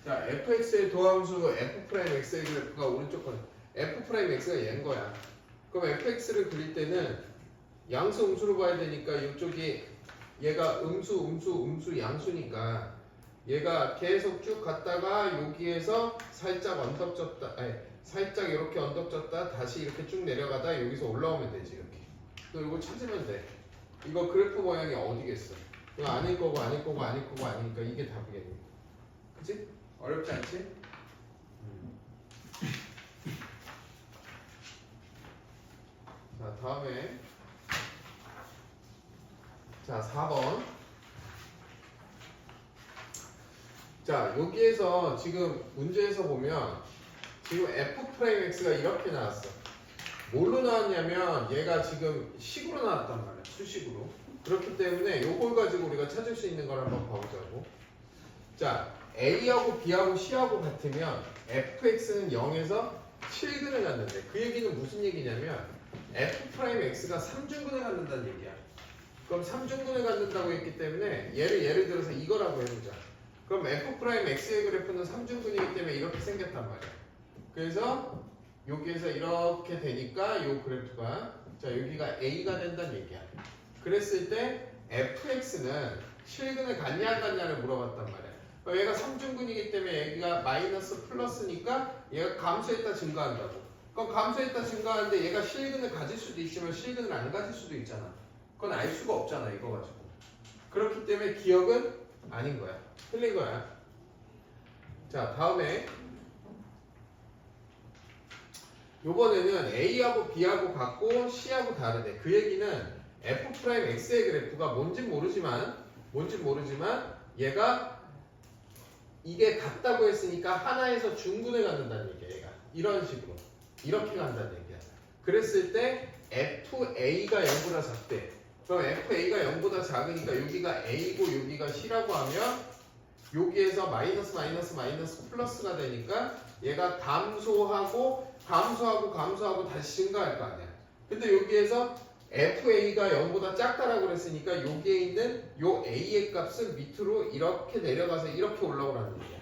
자, fx의 도함수 f'x의 그래프가 오른쪽 건 f'x가 얘인 거야. 그럼 fx를 그릴 때는 양수 음수로 봐야 되니까 이쪽이 얘가 음수 양수니까 얘가 계속 쭉 갔다가 여기에서 살짝 언덕졌다, 아니 살짝 이렇게 언덕졌다 다시 이렇게 쭉 내려가다 여기서 올라오면 되지 이렇게. 또 이거 찾으면 돼. 이거 그래프 모양이 어디겠어? 이거 아닐 거고 아닐 거고 아닐 거고 아니니까 이게 답이겠니? 그치? 어렵지 않지? 자, 다음에 자, 4번. 자, 여기에서 지금 문제에서 보면 지금 f'x가 이렇게 나왔어. 뭘로 나왔냐면 얘가 지금 식으로 나왔단 말이야. 수식으로. 그렇기 때문에 요걸 가지고 우리가 찾을 수 있는 걸 한번 봐보자고. 자, A하고 B하고 C하고 같으면 fx는 0에서 7근을 갖는데 그 얘기는 무슨 얘기냐면 f'x가 3중근을 갖는다는 얘기야. 그럼 3중근을 갖는다고 했기 때문에 예를 들어서 이거라고 해보자. 그럼 f'x의 그래프는 3중근이기 때문에 이렇게 생겼단 말이야. 그래서 여기에서 이렇게 되니까 이 그래프가 자 여기가 A가 된다는 얘기야. 그랬을 때 fx는 실근을 갖냐 안 갖냐를 물어봤단 말이야. 그럼 얘가 3중근이기 때문에 여기가 마이너스 플러스니까 얘가 감소했다 증가한다고. 그럼 감소했다 증가하는데 얘가 실근을 가질 수도 있지만 실근을 안 가질 수도 있잖아. 그건 알 수가 없잖아 이거 가지고. 그렇기 때문에 기억은 아닌 거야. 틀린 거야. 자 다음에 요번에는 A하고 B하고 같고 C하고 다르대. 그 얘기는 f'x의 그래프가 뭔진 모르지만 얘가 이게 같다고 했으니까 하나에서 중근을 갖는다는 얘기야. 얘가 이런 식으로 이렇게 간다는 얘기야. 그랬을 때 FA가 0보다 작대. 그럼 FA가 0보다 작으니까 여기가 A고 여기가 C라고 하면 여기에서 마이너스 플러스가 되니까 얘가 감소하고 다시 증가할 거 아니야. 근데 여기에서 FA가 0보다 작다라고 그랬으니까 여기에 있는 요 A의 값은 밑으로 이렇게 내려가서 이렇게 올라오라는 얘기야.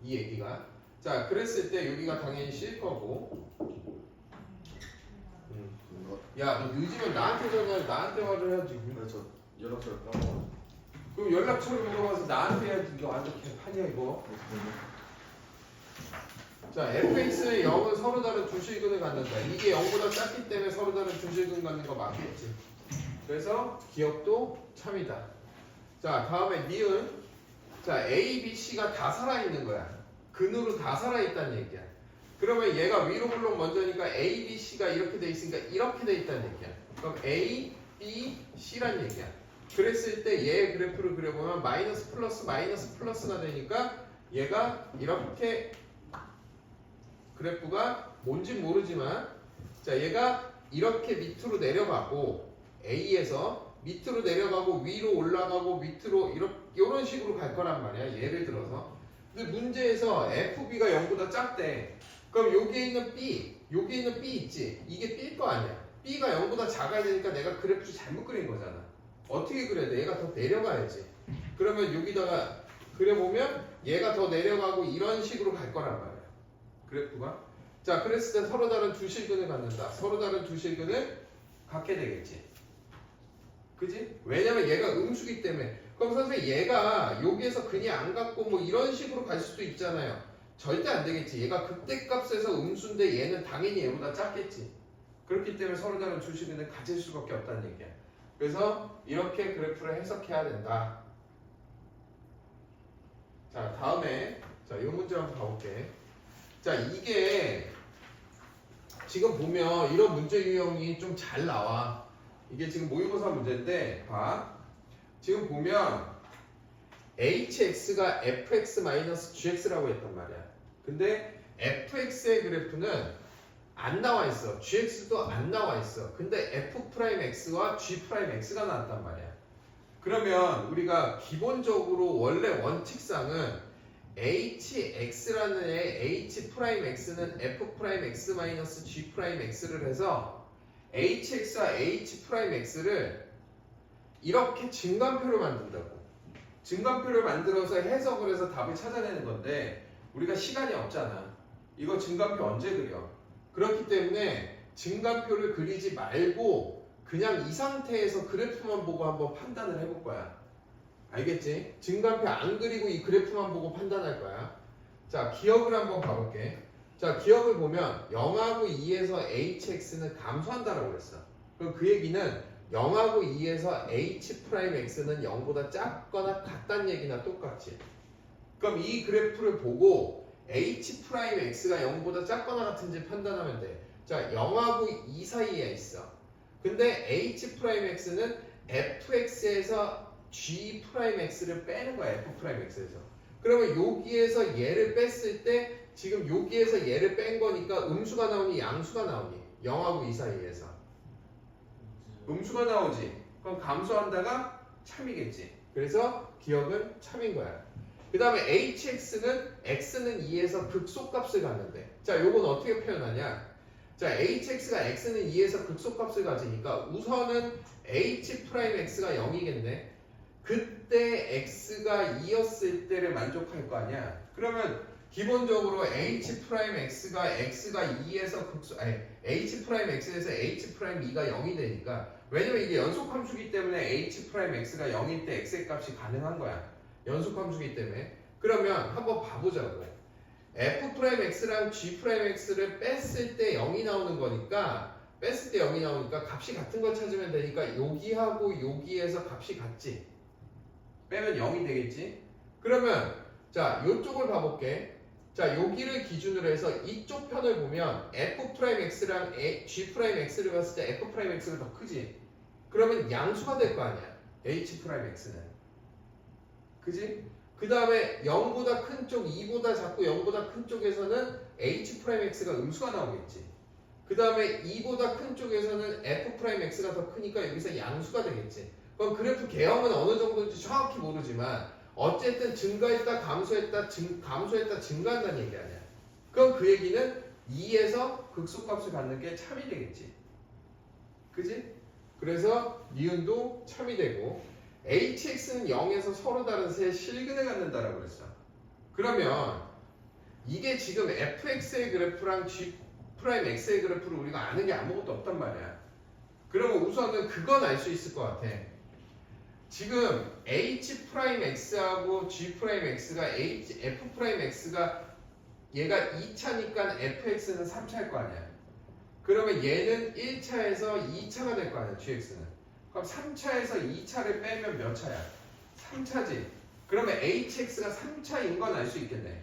이 얘기가. 자, 그랬을 때 여기가 당연히 C일 거고. 야, 너 늦으면 나한테 전화해. 나한테 말을 해야지. 그래서 연락처를 까먹어. 그럼 연락처를 물어봐서 나한테 해야지. 이거 완전 개판이야 이거. 자, fx의 0은 서로 다른 두 실근을 갖는다. 이게 0보다 작기 때문에 서로 다른 두 실근 갖는 거 맞겠지. 그래서 기억도 참이다. 자, 다음에 니은. 자, A, B, C가 다 살아있는 거야. 근으로 다 살아있다는 얘기야. 그러면 얘가 위로 블록 먼저니까 A, B, C가 이렇게 돼 있으니까 이렇게 돼 있다는 얘기야. 그럼 A, B, C란 얘기야. 그랬을 때 얘의 그래프를 그려보면 마이너스 플러스가 되니까 얘가 이렇게 그래프가 뭔진 모르지만 자 얘가 이렇게 밑으로 내려가고 A에서 밑으로 내려가고 위로 올라가고 밑으로 이런 식으로 갈 거란 말이야. 예를 들어서 근데 문제에서 FB가 0보다 작대. 그럼 여기에 있는 B 있지. 이게 B일 거 아니야. B가 0보다 작아야 되니까 내가 그래프 잘못 그린 거잖아. 어떻게 그려야 돼? 얘가 더 내려가야지. 그러면 여기다가 그려보면 얘가 더 내려가고 이런 식으로 갈 거란 말이야. 그래프가. 자, 그랬을 때 서로 다른 두 실근을 갖는다. 서로 다른 두 실근을 갖게 되겠지. 그지? 왜냐면 얘가 음수기 때문에. 그럼 선생님 얘가 여기에서 그냥 안 갖고 뭐 이런 식으로 갈 수도 있잖아요. 절대 안 되겠지. 얘가 극대값에서 음수인데 얘는 당연히 얘보다 작겠지. 그렇기 때문에 서로 다른 두 실근을 가질 수밖에 없다는 얘기야. 그래서 이렇게 그래프를 해석해야 된다. 자, 다음에 자, 이 문제 한번 가볼게. 자, 이게 지금 보면 이런 문제 유형이 좀 잘 나와. 이게 지금 모의고사 문제인데 봐. 지금 보면 hx가 fx-gx라고 했단 말이야. 근데 fx의 그래프는 안 나와 있어. gx도 안 나와 있어. 근데 f'x와 g'x가 나왔단 말이야. 그러면 우리가 기본적으로 원래 원칙상은 hx라는 애 h'x는 f'x-g'x를 해서 hx와 h'x를 이렇게 증간표를 만든다고. 증간표를 만들어서 해석을 해서 답을 찾아내는 건데 우리가 시간이 없잖아. 이거 증간표 언제 그려? 그렇기 때문에 증간표를 그리지 말고 그냥 이 상태에서 그래프만 보고 한번 판단을 해볼 거야. 알겠지? 증간표 안 그리고 이 그래프만 보고 판단할 거야. 자, 기억을 한번 봐볼게. 자, 기억을 보면 0하고 2에서 hx는 감소한다라고 그랬어. 그럼 그 얘기는 0하고 2에서 h'x는 0보다 작거나 같다는 얘기나 똑같지. 그럼 이 그래프를 보고 h'x가 0보다 작거나 같은지 판단하면 돼. 자, 0하고 2 사이에 있어. 근데 h'x는 fx에서 g'x를 빼는 거야. f'x에서. 그러면 여기에서 얘를 뺐을 때 지금 여기에서 얘를 뺀 거니까 음수가 나오니 양수가 나오니 0하고 2 사이에서 음수가 나오지. 그럼 감소한다가 참이겠지. 그래서 기억은 참인 거야. 그 다음에 hx는 x는 2에서 극소값을 갖는데 자, 요건 어떻게 표현하냐. 자, hx가 x는 2에서 극소값을 가지니까 우선은 h'x가 0이겠네. 그때 x가 2였을 때를 만족할 거 아니야. 그러면 기본적으로 h'x가 x가 2에서 h'x에서 h'2가 0이 되니까 왜냐면 이게 연속함수기 때문에 h'x가 0일 때 x의 값이 가능한 거야. 연속함수기 때문에. 그러면 한번 봐보자고. f'x랑 g'x를 뺐을 때 0이 나오는 거니까 뺐을 때 0이 나오니까 값이 같은 걸 찾으면 되니까 여기하고 여기에서 값이 같지. 빼면 0이 되겠지. 그러면 자, 요쪽을 봐볼게. 자, 여기를 기준으로 해서 이쪽 편을 보면 f'x랑 g'x를 봤을 때 f'x가 더 크지. 그러면 양수가 될 거 아니야. h'x는. 그지? 그 다음에 0보다 큰 쪽, 2보다 작고 0보다 큰 쪽에서는 h'x가 음수가 나오겠지. 그 다음에 2보다 큰 쪽에서는 f'x가 더 크니까 여기서 양수가 되겠지. 그럼 그래프 개형은 어느 정도인지 정확히 모르지만 어쨌든 증가했다, 감소했다, 감소했다, 증가한다는 얘기 아니야. 그럼 그 얘기는 2에서 극소값을 갖는 게 참이 되겠지. 그지? 그래서 니은도 참이 되고 hx는 0에서 서로 다른 세 실근을 갖는다라고 그랬어. 그러면 이게 지금 fx의 그래프랑 g'x의 그래프를 우리가 아는 게 아무것도 없단 말이야. 그러면 우선은 그건 알 수 있을 것 같아. 지금 h'x하고 g'x가 f'x가 얘가 2차니까 fx는 3차일 거 아니야. 그러면 얘는 1차에서 2차가 될 거 아니야. gx는. 그럼 3차에서 2차를 빼면 몇 차야? 3차지. 그러면 hx가 3차인 건 알 수 있겠네.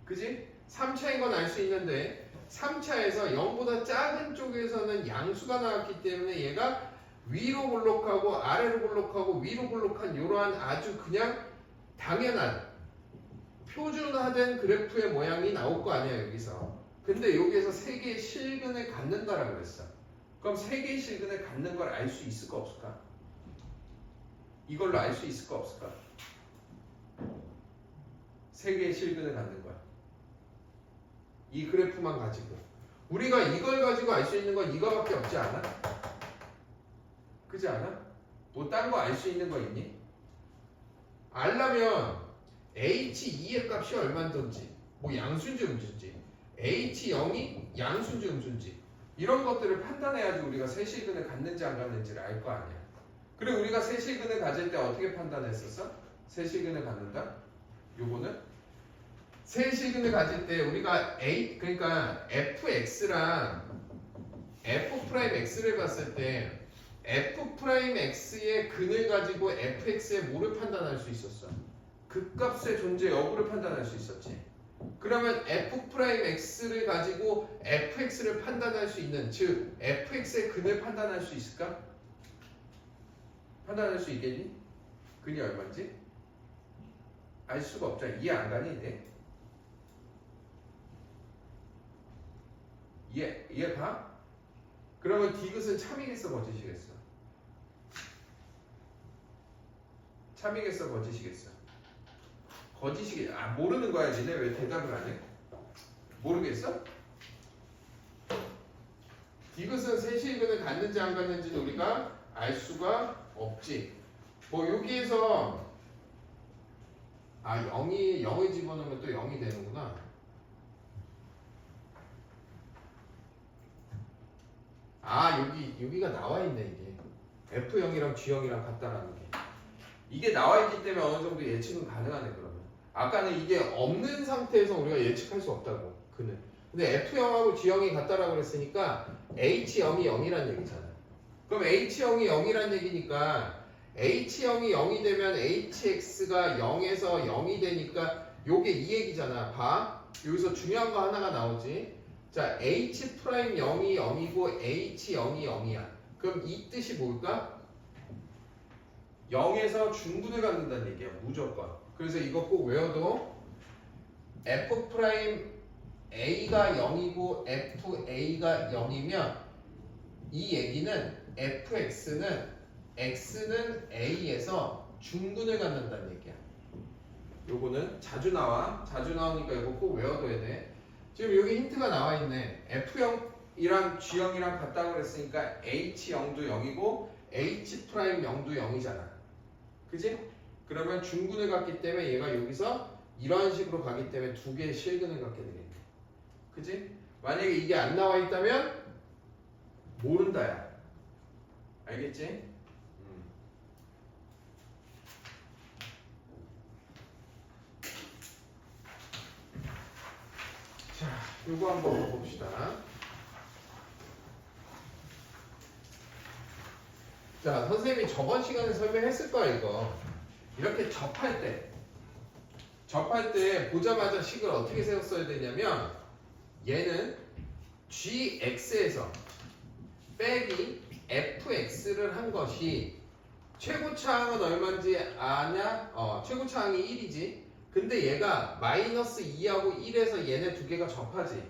그지? 3차인 건 알 수 있는데 3차에서 0보다 작은 쪽에서는 양수가 나왔기 때문에 얘가 위로 볼록하고 아래로 볼록하고 위로 볼록한 이러한 아주 그냥 당연한 표준화된 그래프의 모양이 나올 거 아니야 여기서. 근데 여기에서 세 개의 실근을 갖는다라고 그랬어. 그럼 세 개의 실근을 갖는 걸 알 수 있을까 없을까? 이걸로 알 수 있을까 없을까? 세 개의 실근을 갖는 거야. 이 그래프만 가지고. 우리가 이걸 가지고 알 수 있는 건 이거밖에 없지 않아? 그지 않아? 뭐 딴 거 알 수 있는 거 있니? 알려면 h2의 값이 얼마인지, 뭐 양수인지 음수인지, h0이 양수인지 음수인지 이런 것들을 판단해야지 우리가 세실근을 갖는지 안 갖는지를 알 거 아니야. 그리고 우리가 세실근을 가질 때 어떻게 판단했었어? 세실근을 갖는다? 요거는 세실근을 가질 때 우리가 그러니까 fx랑 f'x를 봤을 때 f'x의 근을 가지고 fx의 뭐를 판단할 수 있었어? 극값의 존재 여부를 판단할 수 있었지. 그러면 f'x를 가지고 fx를 판단할 수 있는, 즉 fx의 근을 판단할 수 있을까? 판단할 수 있겠니? 근이 얼마인지? 알 수가 없잖아. 이해 안 가니? 네? 이해 가? 그러면 디귿은 참이겠어 거짓이겠어? 참이겠어 거짓이겠어? 거짓이겠어. 아 모르는 거야 니네. 왜 대답을 안 해? 모르겠어? 디귿은 세실근을 갖는지 안 갖는지는 우리가 알 수가 없지. 뭐 여기에서 아 0을 집어넣으면 또 0이 되는구나. 아 여기가 나와 있네 이게. F0이랑 G0이랑 같다라는 게. 이게 나와 있기 때문에 어느 정도 예측은 가능하네 그러면. 아까는 이게 없는 상태에서 우리가 예측할 수 없다고 그는. 근데 F0하고 G0이 같다라고 그랬으니까 H0이 0이란 얘기잖아. 그럼 H0이 0이란 얘기니까 H0이 0이 되면 HX가 0에서 0이 되니까 요게 이 얘기잖아. 봐. 여기서 중요한 거 하나가 나오지. 자, H 프라임 0이 0이고 H0이 0이야. 그럼 이 뜻이 뭘까? 0에서 중분을 갖는다는 얘기야. 무조건. 그래서 이거 꼭 외워도 F 프라임 A가 0이고 FA가 0이면 이 얘기는 FX는 X는 A에서 중근을 갖는다는 얘기야. 요거는 자주 나와. 자주 나오니까 이거 꼭 외워둬야 돼. 지금 여기 힌트가 나와 있네. F0이랑 G0이랑 같다고 그랬으니까 H0도 0이고 H 프라임 0도 0이잖아. 그지? 그러면 중근을 갖기 때문에 얘가 여기서 이런 식으로 가기 때문에 두 개의 실근을 갖게 되겠네. 그지? 만약에 이게 안 나와 있다면 모른다야. 알겠지? 자, 요거 한번 봅시다. 자, 선생님이 저번 시간에 설명했을 거야, 이거. 이렇게 접할 때 보자마자 식을 어떻게 세웠어야 되냐면 얘는 gx에서 빼기 fx를 한 것이 최고차항은 얼마인지 아냐? 최고차항이 1이지. 근데 얘가 마이너스 2하고 1에서 얘네 두 개가 접하지.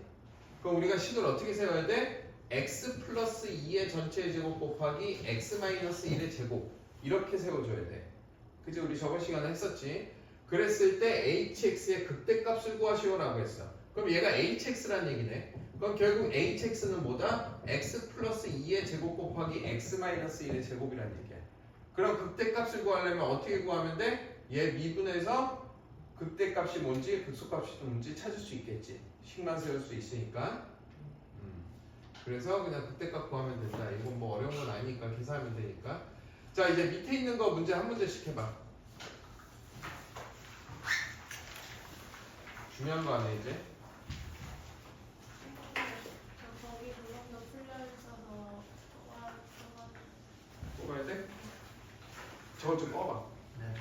그럼 우리가 식을 어떻게 세워야 돼? x 플러스 2의 전체 제곱 곱하기 x 마이너스 1의 제곱 이렇게 세워줘야 돼. 그치? 우리 저번 시간에 했었지. 그랬을 때 hx의 극대값을 구하시오라고 했어. 그럼 얘가 hx란 얘기네. 그럼 결국 hx는 뭐다? x 플러스 2의 제곱 곱하기 x 마이너스 1의 제곱이란 얘기야. 그럼 극대값을 구하려면 어떻게 구하면 돼? 얘 미분해서 극대값이 뭔지 극소값이 뭔지 찾을 수 있겠지. 식만 세울 수 있으니까. 그래서 그냥 극대값 구하면 된다. 이건 뭐 어려운 건 아니니까 계산하면 되니까. 자, 이제 밑에 있는 거 문제 한 문제씩 해봐. 중요한 거 아니야 이제? 저 거기 그것도 풀려 있어서 뽑아야 돼? 저거 좀 꺼봐. 네.